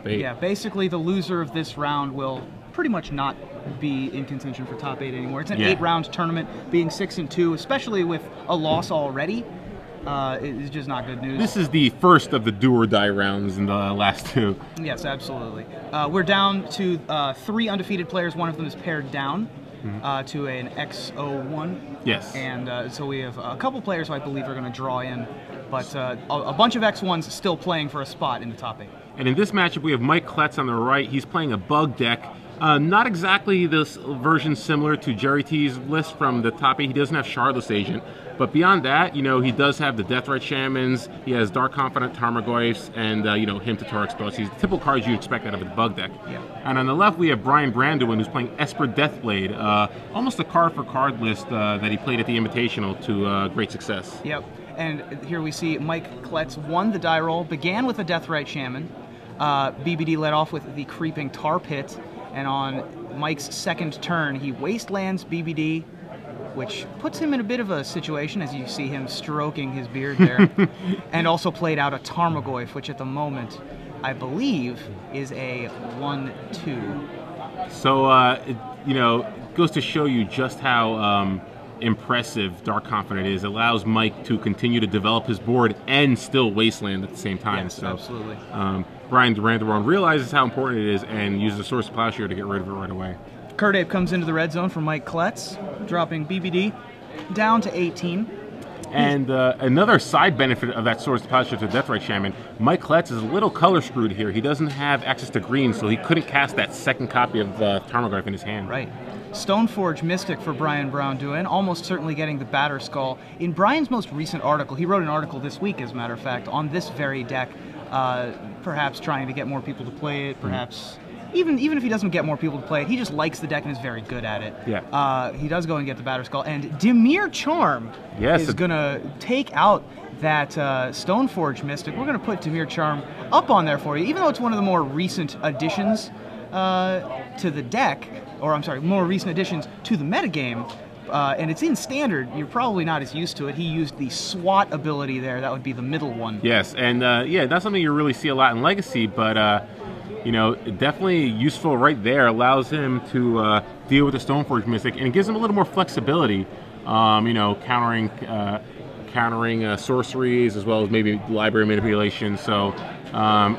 top 8. Yeah, basically the loser of this round will pretty much not be in contention for top 8 anymore. It's an 8-round tournament. Being 6-2, especially with a loss already, is just not good news. This is the first of the do-or-die rounds in the last 2. Yes, absolutely. We're down to 3 undefeated players. One of them is paired down to an X01. Yes. And so we have a couple players who I believe are going to draw in, but a bunch of X1s still playing for a spot in the top 8. And in this matchup, we have Mike Kletz on the right. He's playing a bug deck. Not exactly this version similar to Jerry T's list from the top 8. He doesn't have Shardless Agent. But beyond that, you know, he does have the Deathrite Shamans, he has Dark Confidant Tarmogoyfs, and, you know, Hymn to Torix Spells. He's the typical cards you expect out of the bug deck. Yeah. And on the left, we have Braun, who's playing Esper Deathblade. Almost a card-for-card list that he played at the Invitational to great success. Yep. And here we see Mike Kletz won the die roll, began with a Deathrite Shaman. BBD led off with the Creeping Tar Pit, and on Mike's second turn, he wastelands BBD, which puts him in a bit of a situation as you see him stroking his beard there, and also played out a Tarmogoyf, which at the moment, I believe, is a 1/2. So, you know, it goes to show you just how impressive Dark Confidant is. It allows Mike to continue to develop his board and still wasteland at the same time. Yes, so, absolutely. Brian Durant realizes how important it is and uses the Source of Plowshare to get rid of it right away. Kurdape comes into the red zone for Mike Kletz, dropping BBD down to 18. And another side benefit of that Source of Plowshare to Deathrite Shaman, Mike Kletz is a little color screwed here. He doesn't have access to green, so he couldn't cast that second copy of Tarmogoyf in his hand. Right. Stoneforge Mystic for Braun Duin, almost certainly getting the Batter Skull. In Brian's most recent article, he wrote an article this week, as a matter of fact, on this very deck, perhaps trying to get more people to play it, perhaps... Even if he doesn't get more people to play it, he just likes the deck and is very good at it. Yeah. He does go and get the Batter Skull, and Dimir Charm is going to take out that Stoneforge Mystic. We're going to put Dimir Charm up on there for you, even though it's one of the more recent additions to the deck, or I'm sorry, more recent additions to the metagame. And it's in Standard. You're probably not as used to it. He used the SWAT ability there. That would be the middle one. Yes, and yeah, that's something you really see a lot in Legacy, but you know, definitely useful right there. Allows him to deal with the Stoneforge Mystic, and it gives him a little more flexibility. You know, countering sorceries as well as maybe library manipulation. So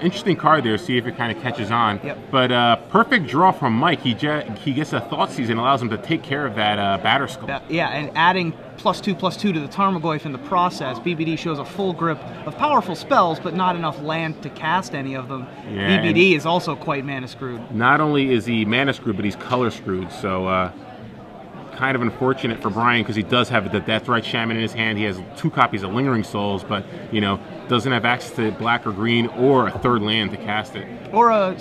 interesting card there. See if it kind of catches on. Yep. But perfect draw from Mike. He gets a Thoughtseize and allows him to take care of that Batter Skull. Yeah, and adding +2/+2 to the Tarmogoyf in the process, BBD shows a full grip of powerful spells, but not enough land to cast any of them. Yeah, BBD is also quite mana screwed. Not only is he mana screwed, but he's color screwed. So kind of unfortunate for Brian because he does have the Deathrite Shaman in his hand. He has 2 copies of Lingering Souls, but you know, doesn't have access to black or green or a third land to cast it. Or a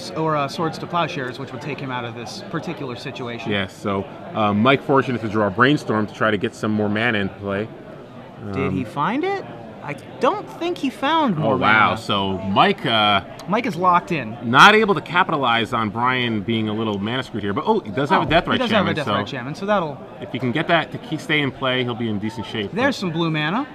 Swords to Plowshares, which would take him out of this particular situation. Yes, so Mike fortunate to draw Brainstorm to try to get some more mana in play. Did he find it? I don't think he found more mana. Oh wow, so Mike is locked in. Not able to capitalize on Brian being a little mana screwed here, but he does have a Deathrite Shaman. He does have a Deathrite Shaman, so that'll... If he can get that to stay in play, he'll be in decent shape. There's some blue mana.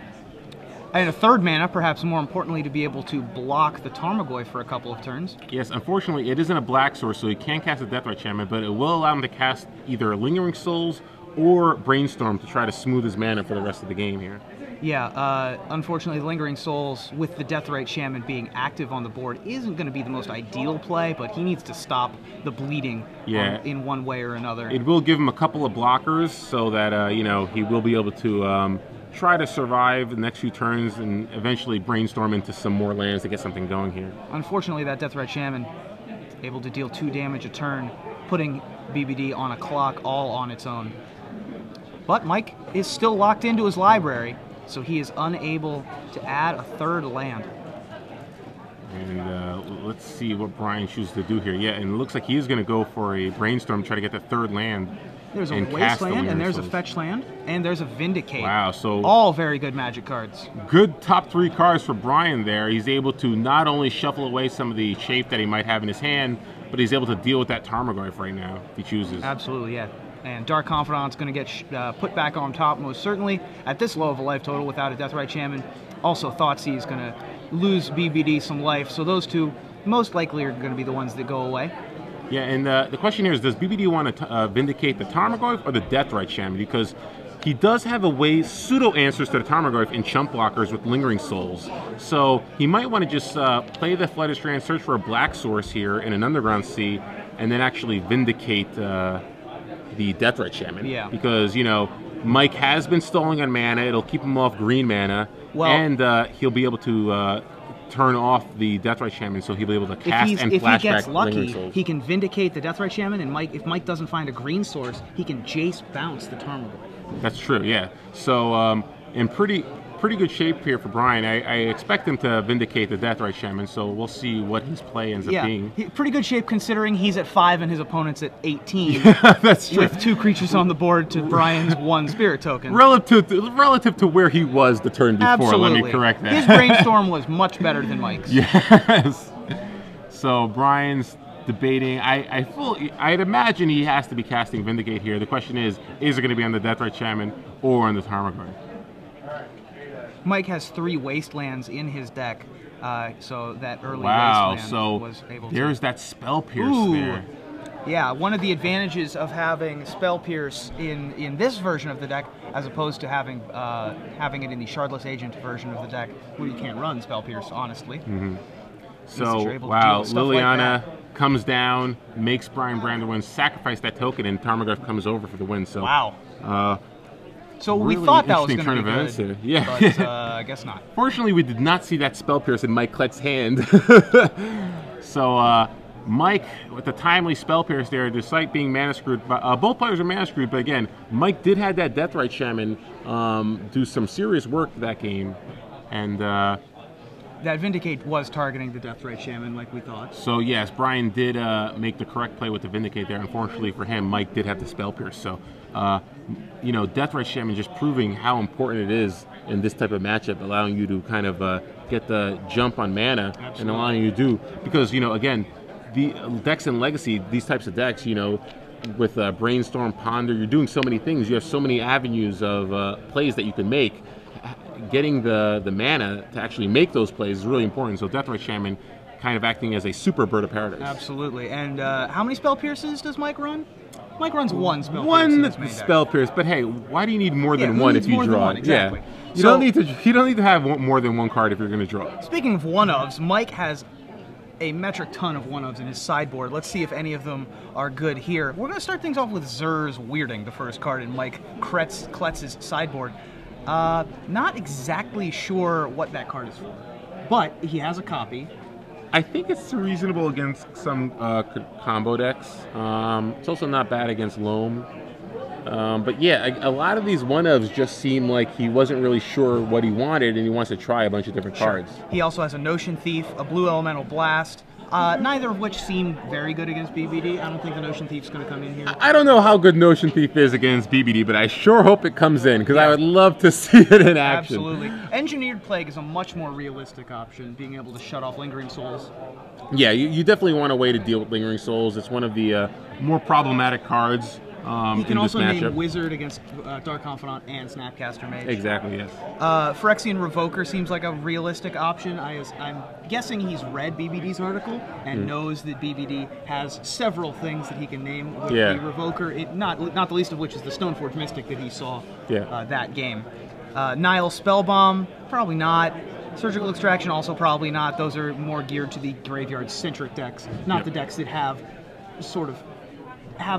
And a third mana, perhaps more importantly, to be able to block the Tarmogoyf for a couple of turns. Yes, unfortunately, it isn't a black source, so he can't cast a Deathrite Shaman, but it will allow him to cast either Lingering Souls or Brainstorm to try to smooth his mana for the rest of the game here. Yeah, unfortunately, Lingering Souls, with the Deathrite Shaman being active on the board, isn't going to be the most ideal play, but he needs to stop the bleeding in one way or another. It will give him a couple of blockers so that, you know, he will be able to try to survive the next few turns and eventually Brainstorm into some more lands to get something going here. Unfortunately, that Deathrite Shaman is able to deal 2 damage a turn, putting BBD on a clock all on its own. But Mike is still locked into his library, so he is unable to add a third land. And let's see what Brian chooses to do here. Yeah, and it looks like he is going to go for a Brainstorm, try to get the third land. There's a Wasteland, and there's a Fetch Land, and there's a Vindicate. Wow, so... all very good Magic cards. Good top 3 cards for Brian there. He's able to not only shuffle away some of the shape that he might have in his hand, but he's able to deal with that Tarmogoyf right now, if he chooses. Absolutely, yeah. And Dark Confidant's going to get put back on top, most certainly, at this low of a life total without a Deathrite Shaman. Also, Thoughtseize is going to lose BBD some life, so those two most likely are going to be the ones that go away. Yeah, and the question here is, does BBD want to vindicate the Tarmogoyf or the Deathrite Shaman? Because he does have a way pseudo-answers to the Tarmogoyf in chump blockers with Lingering Souls. So he might want to just play the Flight of Strand, search for a black source here in an Underground Sea, and then actually vindicate the Deathrite Shaman. Yeah. Because, you know, Mike has been stalling on mana. It'll keep him off green mana. Well, and he'll be able to turn off the Deathrite Shaman, so he'll be able to cast and flashback. If he gets lucky, he can vindicate the Deathrite Shaman, and if Mike doesn't find a green source, he can Jace bounce the Tarmogoyf. That's true, yeah. So in pretty good shape here for Brian. I expect him to vindicate the Deathrite Shaman, so we'll see what his play ends up being. Pretty good shape considering he's at 5 and his opponent's at 18. Yeah, that's true. With 2 creatures on the board to Brian's 1 spirit token. Relative to where he was the turn before, Absolutely. Let me correct that. His brainstorm was much better than Mike's. Yes. So Brian's debating. I'd imagine he has to be casting Vindicate here. The question is it going to be on the Deathrite Shaman or on the Tarmogoyf? Mike has 3 Wastelands in his deck, so that early Wasteland was able there's to... that Spell Pierce there. Yeah, one of the advantages of having Spell Pierce in this version of the deck, as opposed to having it in the Shardless Agent version of the deck, where you can't run Spell Pierce, honestly. Mm-hmm. So, Liliana comes down, makes Brian Brandywine sacrifice that token, and Tarmogoyf comes over for the win. So wow. So really we thought that was going to be good, here. Yeah. But I guess not. Fortunately, we did not see that Spell Pierce in Mike Kletz's hand. So Mike, with the timely Spell Pierce there, despite being mana screwed, both players are mana screwed, but again, Mike did have that Deathrite Shaman do some serious work that game, and that Vindicate was targeting the Deathrite Shaman like we thought. So yes, Brian did make the correct play with the Vindicate there. Unfortunately for him, Mike did have the Spell Pierce. So you know, Deathrite Shaman just proving how important it is in this type of matchup, allowing you to kind of get the jump on mana. Absolutely. And allowing you to do, because, you know, again, the decks in Legacy, these types of decks, you know, with Brainstorm, Ponder, you're doing so many things. You have so many avenues of plays that you can make. Getting the mana to actually make those plays is really important. So Deathrite Shaman kind of acting as a super bird of paradise. Absolutely. And how many Spell Pierces does Mike run? Mike runs 1 Spell Pierce. One Spell Pierce, but hey, why do you need more than one if you draw? Exactly. Yeah. You don't need to have more than 1 card if you're going to draw. Speaking of one-ofs, Mike has a metric ton of one-ofs in his sideboard. Let's see if any of them are good here. We're going to start things off with Zur's Weirding, the first card in Mike Kletz's sideboard. Not exactly sure what that card is for, but he has a copy. I think it's reasonable against some combo decks. It's also not bad against Loam. But yeah, a lot of these one-ofs just seem like he wasn't really sure what he wanted, and he wants to try a bunch of different cards. He also has a Notion Thief, a Blue Elemental Blast, neither of which seem very good against BBD. I don't think the Notion Thief's going to come in here. I don't know how good Notion Thief is against BBD, but I sure hope it comes in, because I would love to see it in action. Absolutely. Engineered Plague is a much more realistic option, being able to shut off Lingering Souls. Yeah, you definitely want a way to deal with Lingering Souls. It's one of the more problematic cards. He can also name Wizard against Dark Confidant and Snapcaster Mage. Exactly, yes. Phyrexian Revoker seems like a realistic option. I'm guessing he's read BBD's article and knows that BBD has several things that he can name with the Revoker, not the least of which is the Stoneforge Mystic that he saw that game. Nihil Spellbomb, probably not. Surgical Extraction, also probably not. Those are more geared to the graveyard-centric decks, not the decks that have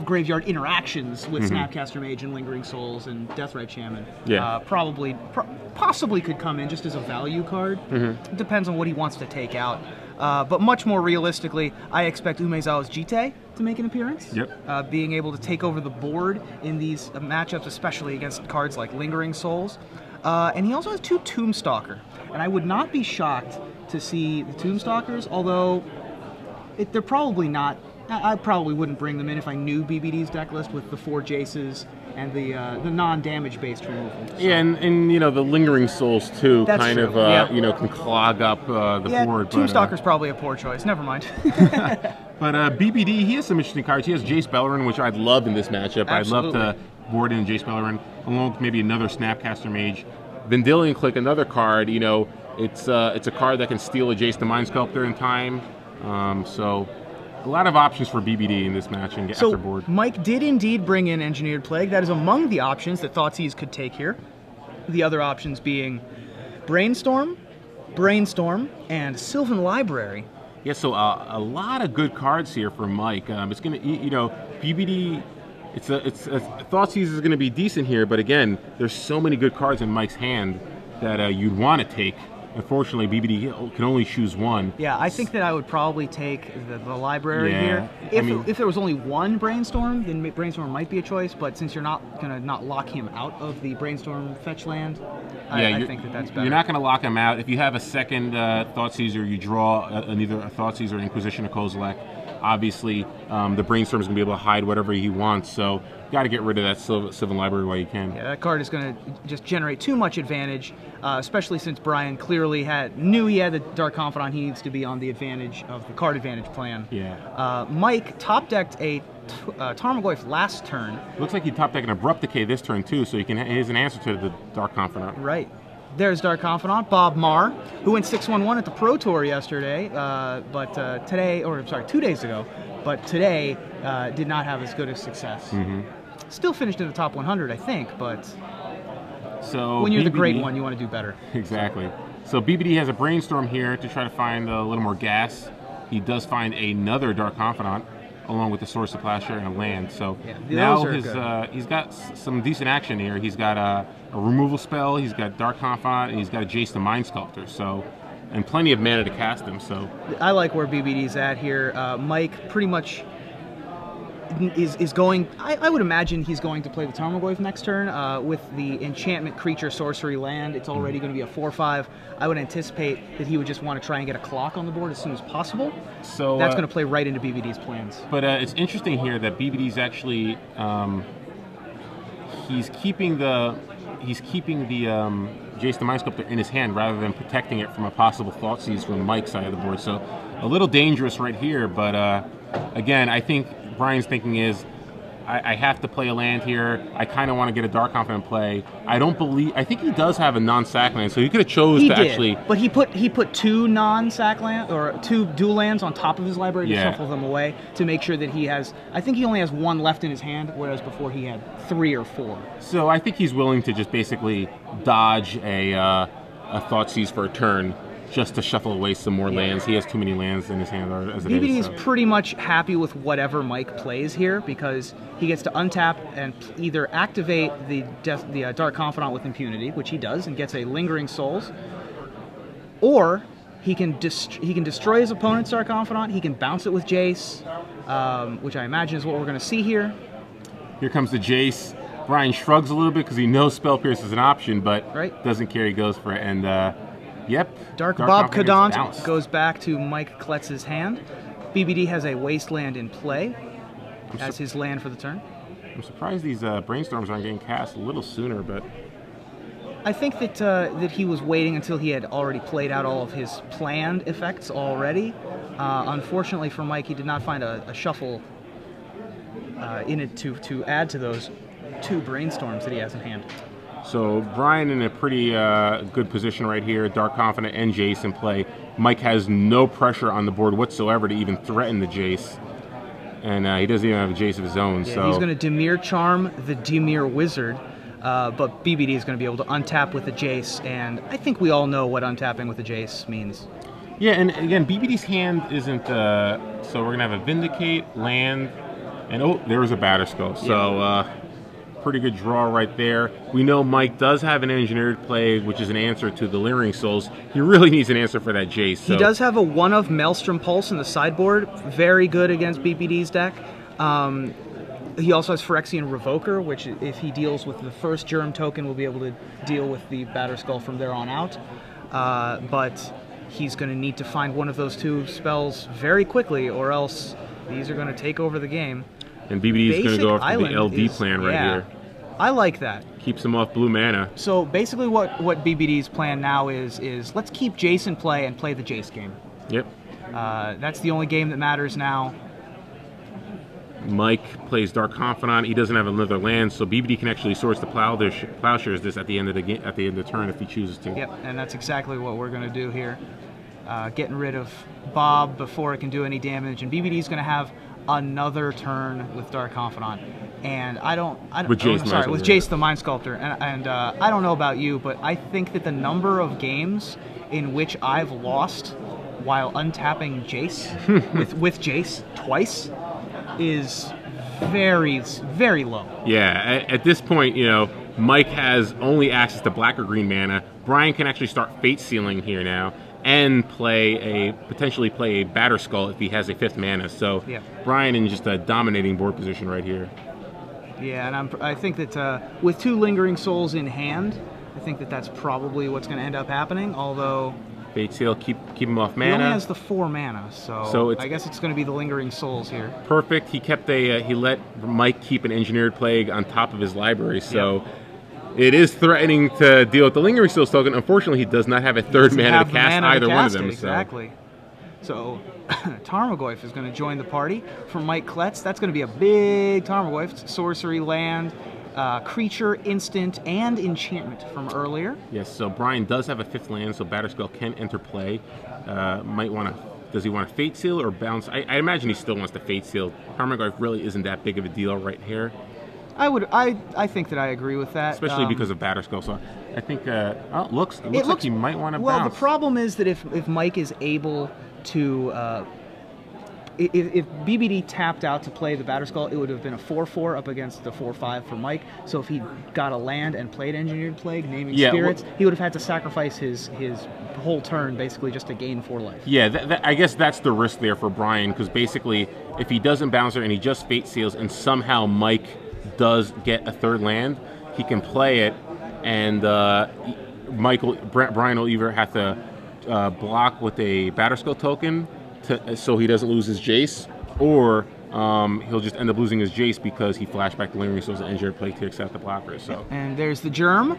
graveyard interactions with Snapcaster Mage and Lingering Souls and Deathrite Shaman. Yeah. Possibly could come in just as a value card. It depends on what he wants to take out. But much more realistically, I expect Umezawa's Jite to make an appearance. Yep. Being able to take over the board in these matchups, especially against cards like Lingering Souls. And he also has 2 Tombstalker. And I would not be shocked to see the Tombstalkers, although they're probably not. I probably wouldn't bring them in if I knew BBD's deck list with the 4 Jaces and the non-damage based removal. So. Yeah, and you know, the Lingering Souls too. That's kind true. Of you know, can clog up the board. Tombstalker's probably a poor choice. Never mind. But BBD, he has some interesting cards. He has Jace Beleren, which I'd love in this matchup. Absolutely. I'd love to board in Jace Beleren along with maybe another Snapcaster Mage. Vendilion Click, another card. You know, it's a card that can steal a Jace the Mind Sculptor in time. So a lot of options for BBD in this match and So afterboard. Mike did indeed bring in Engineered Plague. That is among the options that Thoughtseize could take here. The other options being Brainstorm, and Sylvan Library. Yeah, so a lot of good cards here for Mike. It's gonna, you know, BBD. It's Thoughtseize is going to be decent here, but again, there's so many good cards in Mike's hand that you'd want to take. Unfortunately, BBD can only choose one. Yeah, I think that I would probably take the library Yeah, here. If there was only one Brainstorm, then Brainstorm might be a choice. But since you're not gonna lock him out of the Brainstorm fetch land, I think that's better. You're not going to lock him out. If you have a second Thoughtseize, you draw either a Thoughtseize or Inquisition or Kozilek. Obviously, the Brainstorm is going to be able to hide whatever he wants. So you got to get rid of that Sylvan Library while you can. Yeah, that card is going to just generate too much advantage, especially since Brian clearly knew he had the Dark Confidant. He needs to be on the advantage of the card advantage plan. Yeah. Mike top decked a Tarmogoyf last turn. Looks like he top decked an Abrupt Decay this turn too, so he has an answer to the Dark Confidant. Right. There's Dark Confidant, Bob Marr, who went 6-1-1 at the Pro Tour yesterday, but today, or sorry, 2 days ago, but today did not have as good a success. Mm-hmm. Still finished in the top 100, I think, but so when you're the BBD, great one, you want to do better. Exactly. So BBD has a Brainstorm here to try to find a little more gas. He does find another Dark Confidant, along with the Source of Plowshare and a land. So yeah, now he's got some decent action here. He's got a removal spell, he's got Dark Confidant, and he's got a Jace the Mind Sculptor. So, and plenty of mana to cast him. So I like where BBD's at here. Mike pretty much is going. I would imagine he's going to play the Tarmogoyf next turn with the enchantment creature sorcery land. It's already going to be a 4/5. I would anticipate that he would just want to try and get a clock on the board as soon as possible. So that's going to play right into BBD's plans. But it's interesting here that BBD's actually he's keeping the Jace the Mind Sculptor in his hand rather than protecting it from a possible Thoughtseize from Mike's side of the board. So a little dangerous right here, but again, I think Brian's thinking is, I have to play a land here. I kind of want to get a Dark Confidant play. I think he does have a non-sack land, so he could have chose to actually. But he put two non-sack land or two dual lands on top of his library to shuffle them away to make sure that he has. I think he only has one left in his hand, whereas before he had 3 or 4. So I think he's willing to just basically dodge a Thoughtseize for a turn, just to shuffle away some more lands. He has too many lands in his hand as it BBD is. is pretty much happy with whatever Mike plays here because he gets to untap and either activate the Dark Confidant with impunity, which he does, and gets a Lingering Souls, or he can destroy his opponent's Dark Confidant. He can bounce it with Jace, which I imagine is what we're going to see here. Here comes the Jace. Brian shrugs a little bit because he knows Spell Pierce is an option, but doesn't care. He goes for it, and yep. Dark Bob Kadant goes back to Mike Kletz's hand. BBD has a Wasteland in play as his land for the turn. I'm surprised these Brainstorms aren't getting cast a little sooner, but I think that he was waiting until he had already played out all of his planned effects already. Unfortunately for Mike, he did not find a shuffle in it to add to those 2 Brainstorms that he has in hand. So Brian in a pretty good position right here. Dark Confidant and Jace in play. Mike has no pressure on the board whatsoever to even threaten the Jace. And he doesn't even have a Jace of his own. Yeah, so he's going to Dimir Charm the Dimir Wizard, but BBD is going to be able to untap with the Jace, and I think we all know what untapping with the Jace means. Yeah, and again, BBD's hand isn't... so we're going to have a Vindicate, land, and oh, there was a Batterskull. So... pretty good draw right there. We know Mike does have an Engineered Play, which is an answer to the Lingering Souls. He really needs an answer for that Jace. So. He does have a 1 of Maelstrom Pulse in the sideboard. Very good against BBD's deck. He also has Phyrexian Revoker, which if he deals with the first Germ token, will be able to deal with the Batterskull from there on out. But he's going to need to find one of those 2 spells very quickly, or else these are going to take over the game. And BBD is going to go after the LD plan right here. I like that. Keeps him off blue mana. So basically what BBD's plan now is let's keep Jace in play and play the Jace game. Yep. That's the only game that matters now. Mike plays Dark Confidant. He doesn't have another land, so BBD can actually source the Plowshares this at the end of the turn if he chooses to. Yep, and that's exactly what we're going to do here. getting rid of Bob before it can do any damage, and BBD's going to have another turn with Dark Confidant. And with Jace the Mind Sculptor, and I don't know about you, but I think that the number of games in which I've lost while untapping Jace with Jace twice is very, very low. Yeah, at this point, you know, Mike has only access to black or green mana. Brian can actually start Fate Sealing here now and potentially play a Batter Skull if he has a 5th mana. So yeah. Brian in just a dominating board position right here. Yeah, and I think that with 2 Lingering Souls in hand, I think that that's probably what's going to end up happening, although... Fate Seal, keep him off mana. He only has the 4 mana, so I guess it's going to be the Lingering Souls here. Perfect. He kept he let Mike keep an Engineered Plague on top of his library, so it is threatening to deal with the Lingering Souls token. Unfortunately, he does not have a 3rd mana to cast either one of them. Exactly. So Tarmogoyf is going to join the party for Mike Kletz. That's going to be a big Tarmogoyf. Sorcery, land, creature, instant, and enchantment from earlier. Yes, so Brian does have a 5th land, so Batterspell can enter play. Does he want to Fate Seal or bounce? I imagine he still wants to Fate Seal. Tarmogoyf really isn't that big of a deal right here. I think that I agree with that. Especially because of Batterskull. So I think it looks like he might want to bounce. Well, the problem is that if Mike is able to... if BBD tapped out to play the Batterskull, it would have been a 4/4 up against the 4/5 for Mike. So if he got a land and played Engineered Plague, naming spirits, he would have had to sacrifice his whole turn basically just to gain 4 life. Yeah, I guess that's the risk there for Brian, because basically if he doesn't bounce her and he just Fate Seals and somehow Mike does get a 3rd land, he can play it, and Brian will either have to block with a Batterskull token so he doesn't lose his Jace, or he'll just end up losing his Jace because he flashed back the Lingering Souls and Engineered Plague to accept the blockers. So. And there's the Germ.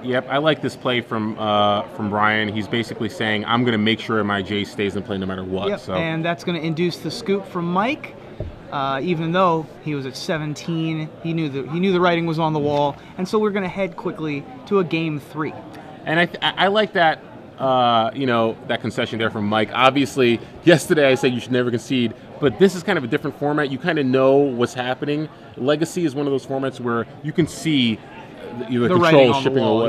Yep, I like this play from Brian. He's basically saying, I'm going to make sure my Jace stays in play no matter what. Yep, so. And that's going to induce the scoop from Mike. Even though he was at 17, he knew the writing was on the wall, and so we're going to head quickly to a game 3. And I like that, that concession there from Mike. Obviously, yesterday I said you should never concede, but this is kind of a different format. You kind of know what's happening. Legacy is one of those formats where you can see the control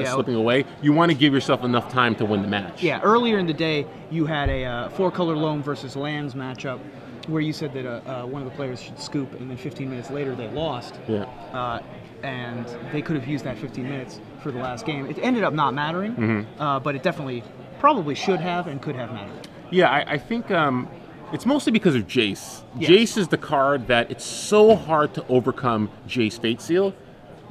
slipping away. You want to give yourself enough time to win the match. Yeah, earlier in the day, you had a 4-color loam versus lands matchup, where you said that one of the players should scoop, and then 15 minutes later they lost. Yeah. And they could have used that 15 minutes for the last game. It ended up not mattering, but it definitely probably should have and could have mattered. Yeah, I think it's mostly because of Jace. Yes. Jace is the card that it's so hard to overcome Jace Fate Seal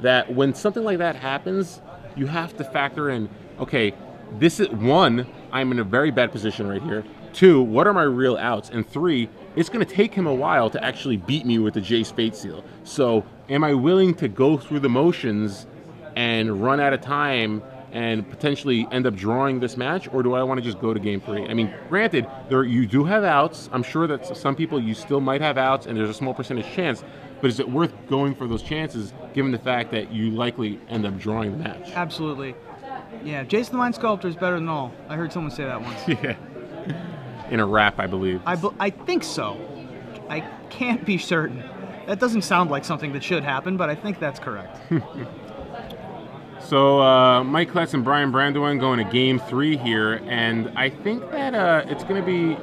that when something like that happens, you have to factor in, okay, this is 1, I'm in a very bad position right here. 2, what are my real outs? And 3, it's going to take him a while to actually beat me with the Jace Fate Seal. So am I willing to go through the motions and run out of time and potentially end up drawing this match, or do I want to just go to game 3? I mean, granted, you do have outs. I'm sure that some people, you still might have outs, and there's a small percentage chance, but is it worth going for those chances given the fact that you likely end up drawing the match? Absolutely. Yeah, Jace the Mind Sculptor is better than all. I heard someone say that once. Yeah. In a rap, I believe. I think so. I can't be certain. That doesn't sound like something that should happen, but I think that's correct. So Mike Kletz and Brian Brandywine going to game 3 here, and I think that it's going to be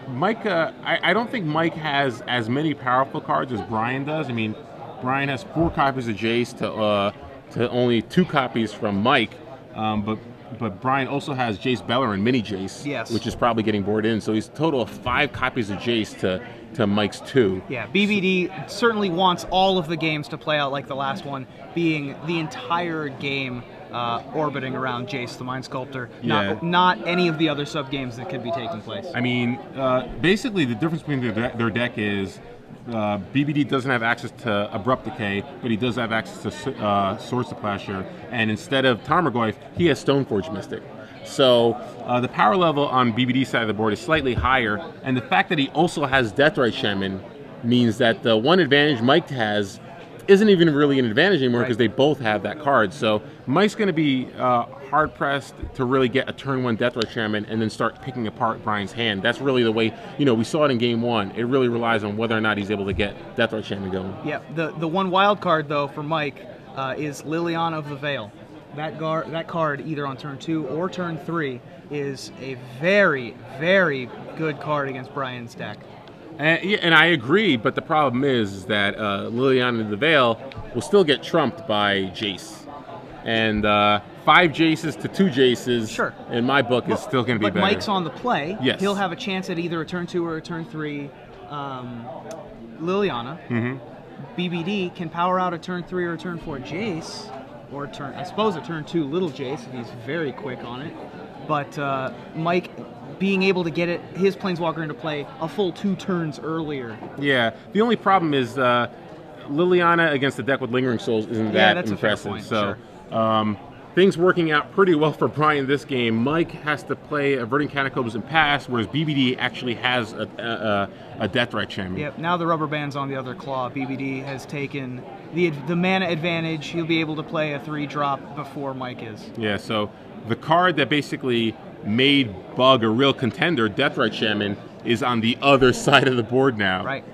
Mike. I don't think Mike has as many powerful cards as Brian does. I mean, Brian has 4 copies of Jace to only 2 copies from Mike, but Brian also has Jace Bellerin, mini Jace, yes, which is probably getting bored in. So he's a total of 5 copies of Jace to Mike's 2. Yeah, BBD certainly wants all of the games to play out like the last one, being the entire game orbiting around Jace the Mind Sculptor, not any of the other sub-games that could be taking place. I mean, basically the difference between their deck is BBD doesn't have access to Abrupt Decay, but he does have access to Swords to Plowshare, and instead of Tarmogoyf, he has Stoneforge Mystic. So the power level on BBD's side of the board is slightly higher, and the fact that he also has Deathrite Shaman means that the one advantage Mike has isn't even really an advantage anymore because they both have that card. So Mike's going to be hard pressed to really get a turn 1 Deathrite Shaman and then start picking apart Brian's hand. That's really the way, we saw it in game 1. It really relies on whether or not he's able to get Deathrite Shaman going. Yeah, the one wild card though for Mike is Liliana of the Veil. That card either on turn 2 or turn 3 is a very, very good card against Brian's deck. And I agree, but the problem is that Liliana of the Veil will still get trumped by Jace. And 5 Jaces to 2 Jaces, in my book, is still going to be better. But Mike's on the play. Yes. He'll have a chance at either a turn 2 or a turn 3 Liliana. BBD can power out a turn 3 or a turn 4 Jace, or I suppose a turn 2 Little Jace if he's very quick on it. But Mike being able to get his Planeswalker into play a full 2 turns earlier. Yeah, the only problem is Liliana against the deck with Lingering Souls isn't that impressive. So things working out pretty well for Brian this game. Mike has to play Averting Catacombs and pass, whereas BBD actually has a Deathrite Shaman. Yep, now the rubber band's on the other claw. BBD has taken the mana advantage. He'll be able to play a 3-drop before Mike is. Yeah, so the card that basically made Bug a real contender, Deathrite Shaman, is on the other side of the board now. Right.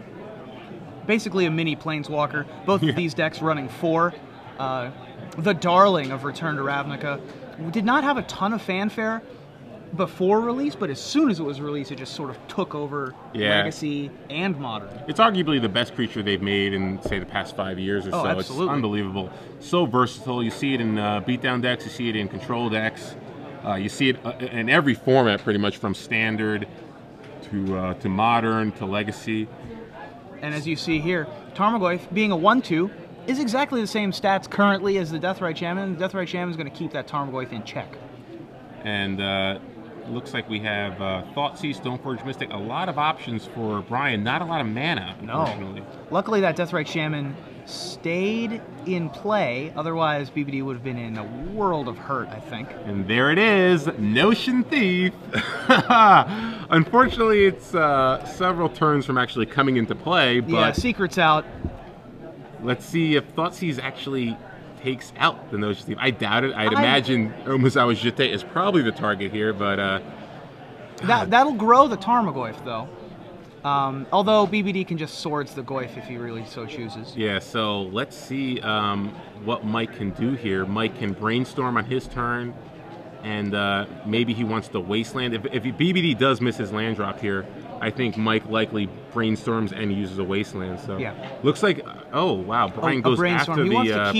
Basically a mini Planeswalker. Both of these decks running 4. The darling of Return to Ravnica did not have a ton of fanfare before release, but as soon as it was released, it just sort of took over Legacy and Modern. It's arguably the best creature they've made in, say, the past 5 years or so. Absolutely. It's unbelievable. So versatile. You see it in beatdown decks, you see it in control decks, you see it in every format pretty much, from Standard to Modern to Legacy. And as you see here, Tarmogoyf, being a 1/2, is exactly the same stats currently as the Deathrite Shaman. The Deathrite Shaman is going to keep that Tarmogoyf in check. And looks like we have Thoughtseize, Stoneforge Mystic, a lot of options for Brian, not a lot of mana, unfortunately. No. Luckily that Deathrite Shaman stayed in play, otherwise BBD would have been in a world of hurt, I think. And there it is, Notion Thief. Unfortunately, it's several turns from actually coming into play, but... Yeah, secret's out. Let's see if Thoughtseize actually takes out the Notion Thief. I doubt it. I'd imagine Umezawa's Jitte is probably the target here, but... that'll grow the Tarmogoyf, though. Although BBD can just swords the Goyf if he really so chooses. Yeah, so let's see what Mike can do here. Mike can brainstorm on his turn, and maybe he wants to Wasteland. If BBD does miss his land drop here, I think Mike likely brainstorms and uses a Wasteland. So looks like, oh wow, Brian goes after the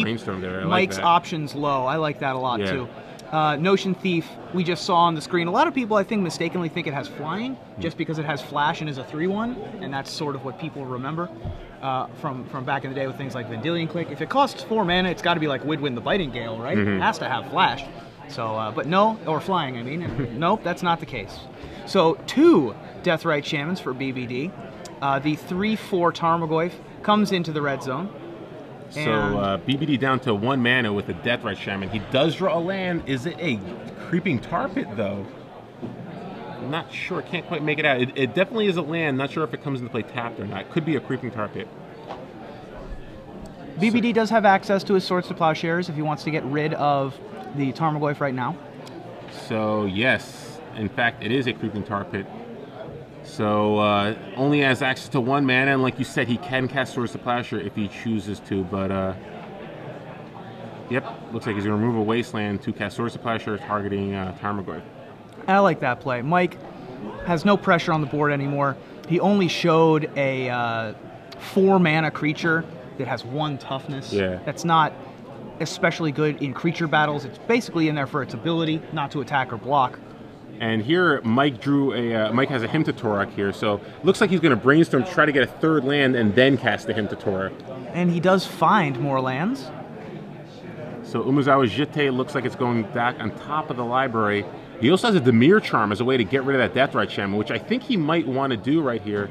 brainstorm there. I Mike's like that. Options low. I like that a lot too. Notion Thief, we just saw on the screen. A lot of people, I think, mistakenly think it has flying just because it has flash and is a 3/1, and that's sort of what people remember from back in the day with things like Vendilion Click. If it costs 4 mana, it's got to be like Widwin the Biting Gale, right? It has to have flash. So, but no, or flying, I mean. Nope, that's not the case. So 2 Deathrite Shamans for BBD. The 3/4 Tarmogoyf comes into the red zone. So BBD down to 1 mana with a Deathrite Shaman. He does draw a land. Is it a Creeping Tar Pit, though? I'm not sure. Can't quite make it out. It definitely is a land. Not sure if it comes into play tapped or not. It could be a Creeping Tar Pit. BBD does have access to his Swords to Plowshares if he wants to get rid of the Tarmogoyf right now. So, yes. In fact, it is a Creeping Tar Pit. So, only has access to 1 mana, and like you said, he can cast Swords to Plowshare if he chooses to, but, yep, looks like he's going to remove a Wasteland to cast Swords to Plowshare, targeting Tarmogoyf. I like that play. Mike has no pressure on the board anymore. He only showed a 4 mana creature that has 1 toughness. Yeah. That's not especially good in creature battles. It's basically in there for its ability, not to attack or block. And here, Mike drew a. Mike has a Hymn to Torok here, so looks like he's going to brainstorm to try to get a 3rd land and then cast the Hymn to Torok. And he does find more lands. So Umezawa's Jitte looks like it's going back on top of the library. He also has a Dimir Charm as a way to get rid of that Deathrite Shaman, which I think he might want to do right here.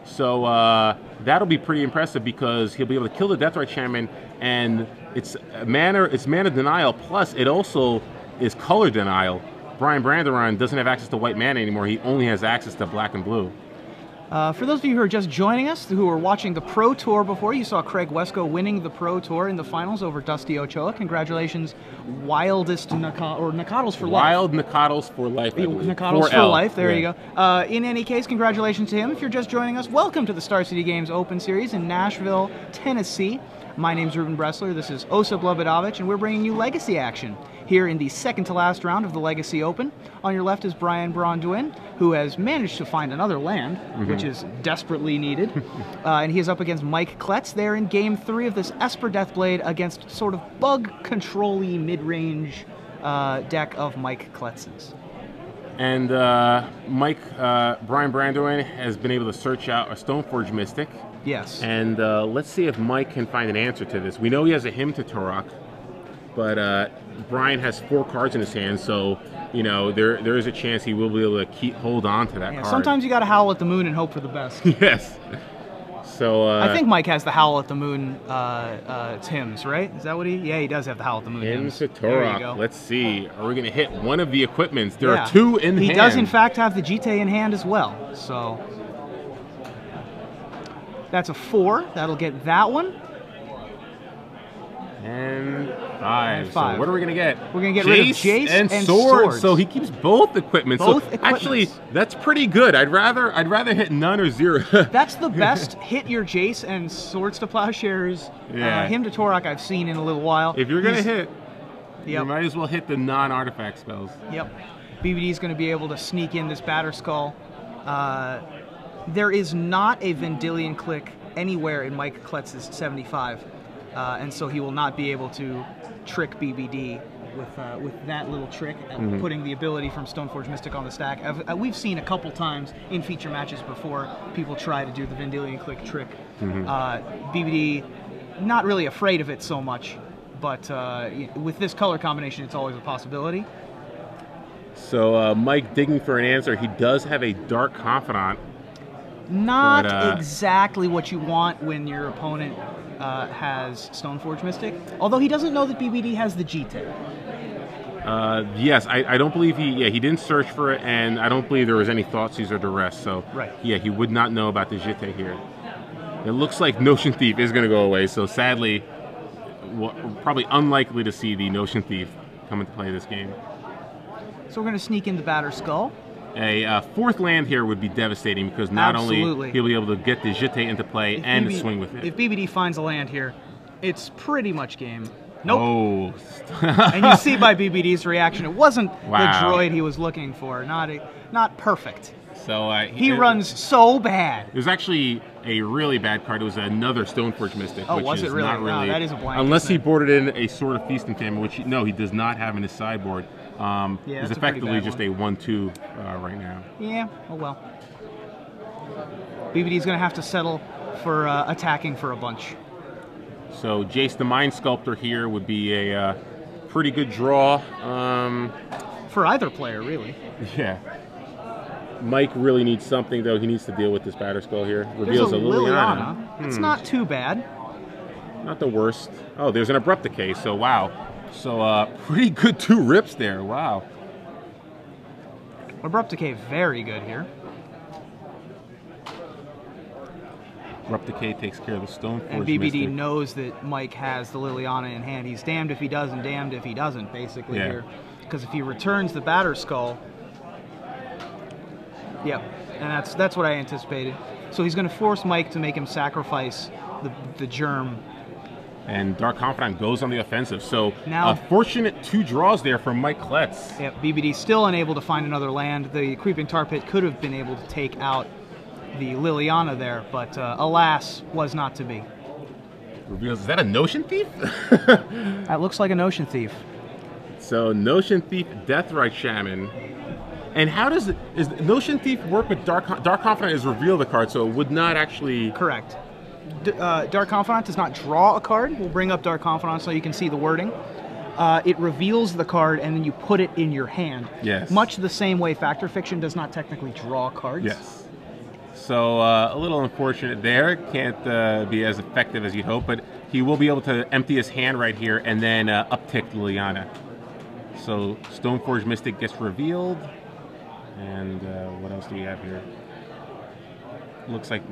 So that'll be pretty impressive because he'll be able to kill the Deathrite Shaman, and it's mana denial, plus it also is color denial. Brian Branderon doesn't have access to white mana anymore. He only has access to black and blue. For those of you who are just joining us, who were watching the Pro Tour before, you saw Craig Wesco winning the Pro Tour in the finals over Dusty Ochoa. Congratulations, Wildest Nakados for Life. Wild Nakados for Life. Nakados for Life, there you go. In any case, congratulations to him. If you're just joining us, welcome to the Star City Games Open Series in Nashville, Tennessee. My name's Ruben Bressler, this is Osa Blabadovich, and we're bringing you Legacy action here in the second to last round of the Legacy Open. On your left is Braun Duin, who has managed to find another land, which is desperately needed. And he is up against Mike Kletz there in Game 3 of this Esper Deathblade against sort of bug control-y mid-range deck of Mike Kletz's. And Brian Branduin has been able to search out a Stoneforge Mystic. Yes. And let's see if Mike can find an answer to this. We know he has a Hymn to Torok, but Brian has 4 cards in his hand, so you know there is a chance he will be able to hold on to that card. Sometimes you got to howl at the moon and hope for the best. Yes. So I think Mike has the Howl at the Moon hymns, right? Is that what he? Yeah, he does have the Howl at the Moon hymns. Hymn to Torok. Let's see. Are we going to hit one of the equipments? There are 2 in hand. He does, in fact, have the Jite in hand as well. So that's a 4. That'll get that one. And 5. So what are we going to get? We're going to get rid of Jace and Swords. So he keeps both equipment. Actually, that's pretty good. I'd rather hit none or 0. That's the best hit your Jace and Swords to Plowshares Hymn to Torok I've seen in a little while. If you're going to hit, you might as well hit the non-artifact spells. Yep. BBD is going to be able to sneak in this Batter Skull. There is not a Vendilion Click anywhere in Mike Kletz's 75. And so he will not be able to trick BBD with that little trick, putting the ability from Stoneforge Mystic on the stack. We've seen a couple times in feature matches before people try to do the Vendilion Click trick. BBD, not really afraid of it so much, but with this color combination, it's always a possibility. So Mike digging for an answer. He does have a Dark Confidant. Not exactly what you want when your opponent has Stoneforge Mystic, although he doesn't know that BBD has the Jite. Yes, I don't believe he didn't search for it, and I don't believe there was any Thoughtseize or Duress, so yeah, he would not know about the Jite here. It looks like Notion Thief is going to go away, so sadly, probably unlikely to see the Notion Thief come into play this game. So we're going to sneak in the Batter Skull. A 4th land here would be devastating because not only he'll be able to get the Jite into play and swing with it. If BBD finds a land here, it's pretty much game. Nope. Oh. And you see by BBD's reaction, it wasn't the droid he was looking for. Not perfect. So he runs so bad. It was actually a really bad card. It was another Stoneforge Mystic. Oh, which was it really? Not really? No, that is a blank. Unless he boarded in a Sword of Feast and Famine, which he does not have in his sideboard. It's effectively just a 1/2 right now. Yeah, oh well. BBD's going to have to settle for attacking for a bunch. So Jace the Mind Sculptor here would be a pretty good draw. For either player, really. Yeah. Mike really needs something, though. He needs to deal with this Batter Skull here. Reveals a Liliana. It's not too bad. Not the worst. Oh, there's an Abrupt Decay, so wow. So pretty good 2 rips there. Wow. Abrupt Decay, very good here. Abrupt Decay takes care of the Stoneforge And BBD Mystic. knows that Mike has the Liliana in hand. He's damned if he does and damned if he doesn't, basically, here. Because if he returns the Batter Skull... Yep, and that's what I anticipated. So he's going to force Mike to make him sacrifice the Germ. And Dark Confidant goes on the offensive. So now, a fortunate 2 draws there from Mike Kletz. Yep, BBD still unable to find another land. The Creeping Tar Pit could have been able to take out the Liliana there, but alas, was not to be. Reveals, is that a Notion Thief? That looks like a Notion Thief. So Notion Thief, Deathrite Shaman. And how does Notion Thief work with Dark Confidant is reveal the card, so it would not actually... Correct. Dark Confidant does not draw a card. We'll bring up Dark Confidant so you can see the wording. It reveals the card and then you put it in your hand. Yes. Much the same way Fact or Fiction does not technically draw cards. Yes. So a little unfortunate there. Can't be as effective as you'd hope, but he will be able to empty his hand right here and then uptick Liliana. So Stoneforge Mystic gets revealed. And what else do we have here? looks like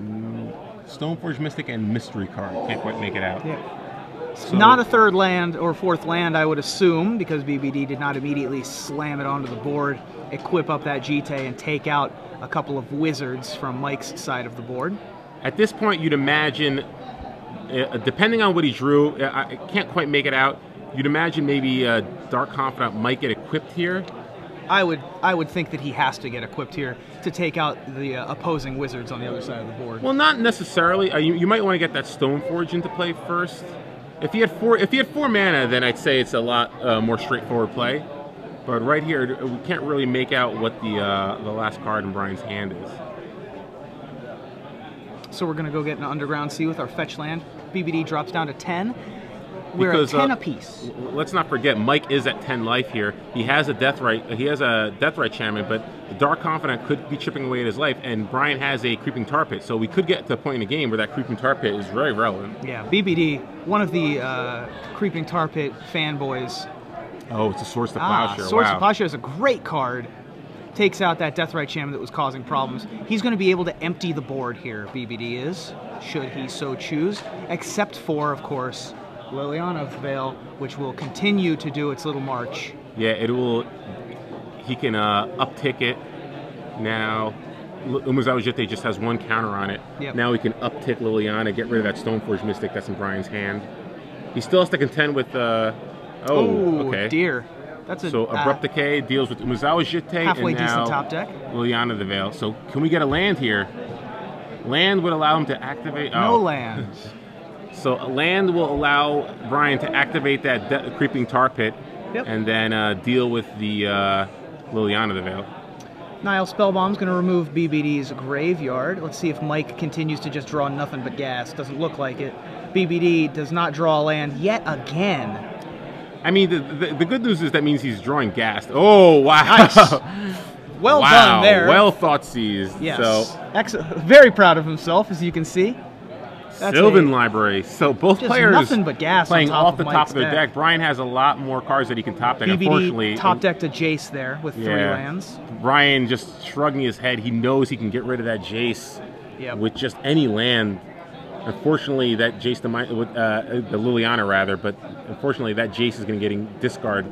Stoneforge Mystic and Mystery Card. Can't quite make it out. Yeah. So, Not a third land or fourth land, I would assume, because BBD did not immediately slam it onto the board, equip up that Jite, and take out a couple of wizards from Mike's side of the board. at this point, you'd imagine, depending on what he drew, I can't quite make it out. You'd imagine maybe Dark Confidant might get equipped here. I would think that he has to get equipped here to take out the opposing wizards on the other side of the board. Well, not necessarily. You might want to get that Stoneforge into play first. If he had four mana, then I'd say it's a lot more straightforward play. But right here, we can't really make out what the last card in Brian's hand is. So we're going to go get an Underground Sea with our fetch land. BBD drops down to 10. We're Because, at 10 apiece. Let's not forget, Mike is at 10 life here. He has a Deathrite. He has a Deathrite Shaman, but the Dark Confidant could be chipping away at his life, and Brian has a Creeping Tar Pit. So we could get to a point in the game where that Creeping Tar Pit is very relevant. Yeah, BBD, one of the Creeping Tar Pit fanboys. Oh, it's a Swords to Plowshare. Swords to Wow. Plowshare is a great card. Takes out that Deathrite Shaman that was causing problems. He's going to be able to empty the board here, BBD is, should he so choose, except for, of course, Liliana Veil, which will continue to do its little march. Yeah, it will. He can uptick it now. Umezawa Jite just has one counter on it. Yep. Now he can uptick Liliana, get rid of that Stoneforge Mystic that's in Brian's hand. He still has to contend with. Okay. Dear. That's a, So Abrupt Decay deals with Umezawa Jite halfway and now decent top deck. Liliana the Veil. So can we get a land here? Land would allow him to activate. No lands. So a land will allow Brian to activate that Creeping Tar Pit, Yep. and then deal with the Liliana the Veil. Nile Spellbomb's going to remove BBD's graveyard. Let's see if Mike continues to just draw nothing but gas. Doesn't look like it. BBD does not draw a land yet again. I mean, the good news is that means he's drawing gas. Oh, wow. Nice. Well done there. Well thought seized. Yes. So, very proud of himself, as you can see. That's Sylvan Library. So both just players nothing but gas playing on top off the of top Mike's of their deck. Brian has a lot more cards that he can top deck. Unfortunately, BBD top decked a Jace there with 3 lands. Brian just shrugging his head. He knows he can get rid of that Jace with just any land. Unfortunately, that Jace, the Liliana rather, but unfortunately that Jace is going to get discarded.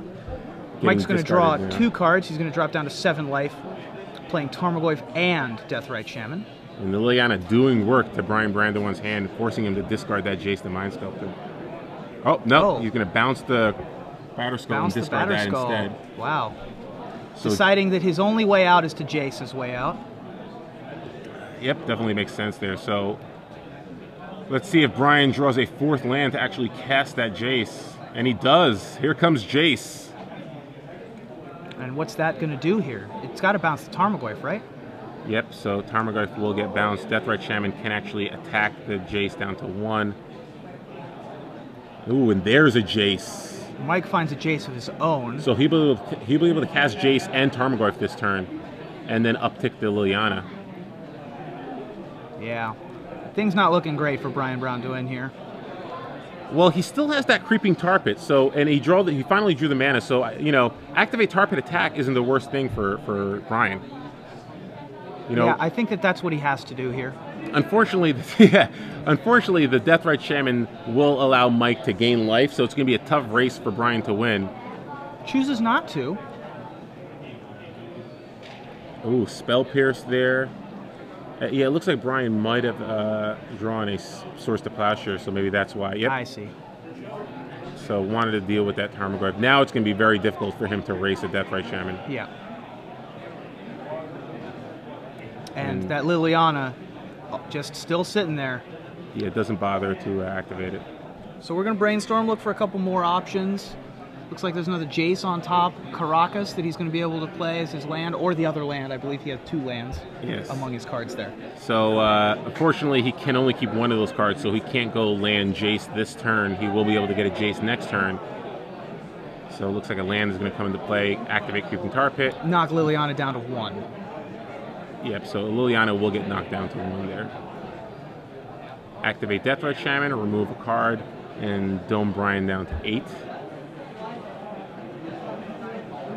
Mike's going to draw 2 cards. He's going to drop down to 7 life, playing Tarmogoyf and Deathrite Shaman. And the Liliana doing work to Brian Brandowan's hand, forcing him to discard that Jace the Mind Sculptor. Oh, no, he's going to bounce the Batter Skull and discard that instead. Wow. So, deciding that his only way out is to Jace's way out. Yep, definitely makes sense there. So let's see if Brian draws a 4th land to actually cast that Jace. And he does. Here comes Jace. And what's that going to do here? It's got to bounce the Tarmogoyf, right? Yep, so Tarmogoyf will get bounced. Deathrite Shaman can actually attack the Jace down to 1. Ooh, and there's a Jace. Mike finds a Jace of his own. So he'll be able to cast Jace and Tarmogoyf this turn, and then uptick the Liliana. Yeah. Things not looking great for Brian Braun Duin here. Well, he still has that Creeping Tar Pit, so, and he finally drew the mana, so, activate Tar Pit attack isn't the worst thing for Brian. Yeah, I think that's what he has to do here. Unfortunately, unfortunately, the Deathrite Shaman will allow Mike to gain life, so it's going to be a tough race for Brian to win. Chooses not to. Ooh, Spell Pierce there. Yeah, it looks like Brian might have drawn a Swords to Plowshare, so maybe that's why. Yep. I see. So wanted to deal with that Tarmogoyf. Now it's going to be very difficult for him to race a Deathrite Shaman. Yeah. And that Liliana just still sitting there. Yeah, it doesn't bother to activate it. So we're going to brainstorm, look for a couple more options. Looks like there's another Jace on top, Caracas, that he's going to be able to play as his land, or the other land. I believe he has 2 lands among his cards there. So, unfortunately, he can only keep 1 of those cards, so he can't go land Jace this turn. He will be able to get a Jace next turn. So it looks like a land is going to come into play, activate Creeping Tar Pit. Knock Liliana down to 1. Yep, so Liliana will get knocked down to 1 there. Activate Deathrite Shaman, remove a card, and Dome Brian down to 8.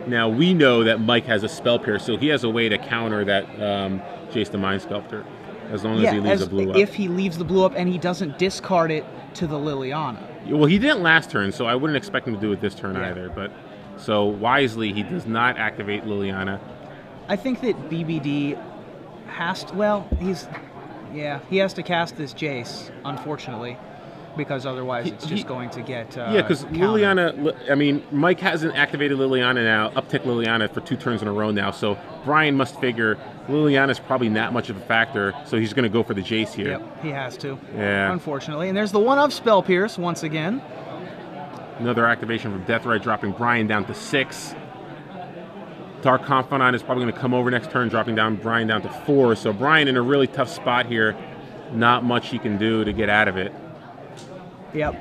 Now, we know that Mike has a Spell Pierce, so he has a way to counter that Jace the Mind Sculptor. as long as he leaves the blue up. If he leaves the blue up and he doesn't discard it to the Liliana. Well, he didn't last turn, so I wouldn't expect him to do it this turn either. But so wisely, he does not activate Liliana. I think that BBD has to. Well, he has to cast this Jace, unfortunately, because otherwise it's just going to get because Liliana. I mean, Mike hasn't activated Liliana now, uptick Liliana for 2 turns in a row now. So Brian must figure Liliana's probably not much of a factor, so he's going to go for the Jace here. Yep, he has to. Yeah. Unfortunately, and there's the one of Spell Pierce once again. Another activation from Deathrite, dropping Brian down to 6. Dark Confidant is probably going to come over next turn, dropping down Brian down to 4. So Brian in a really tough spot here. Not much he can do to get out of it. Yep.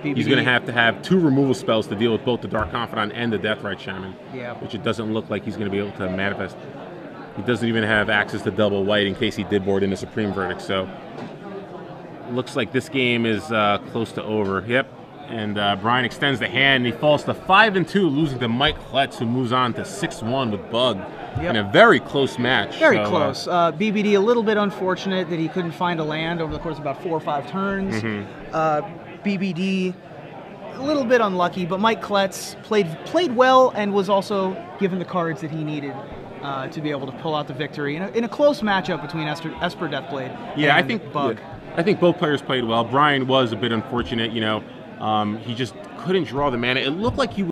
BBD. He's going to have 2 removal spells to deal with both the Dark Confidant and the Deathrite Shaman. Yeah. Which it doesn't look like he's going to be able to manifest. He doesn't even have access to double white in case he did board in a Supreme Verdict. So looks like this game is close to over. Yep. And Brian extends the hand, and he falls to 5-2, losing to Mike Kletz, who moves on to 6-1 with Bug in a very close match. Very close. BBD a little bit unfortunate that he couldn't find a land over the course of about 4 or 5 turns. BBD a little bit unlucky, but Mike Kletz played well and was also given the cards that he needed to be able to pull out the victory in a close matchup between Esper Deathblade and Bug. I think both players played well. Brian was a bit unfortunate, you know. He just couldn't draw the mana. It looked like he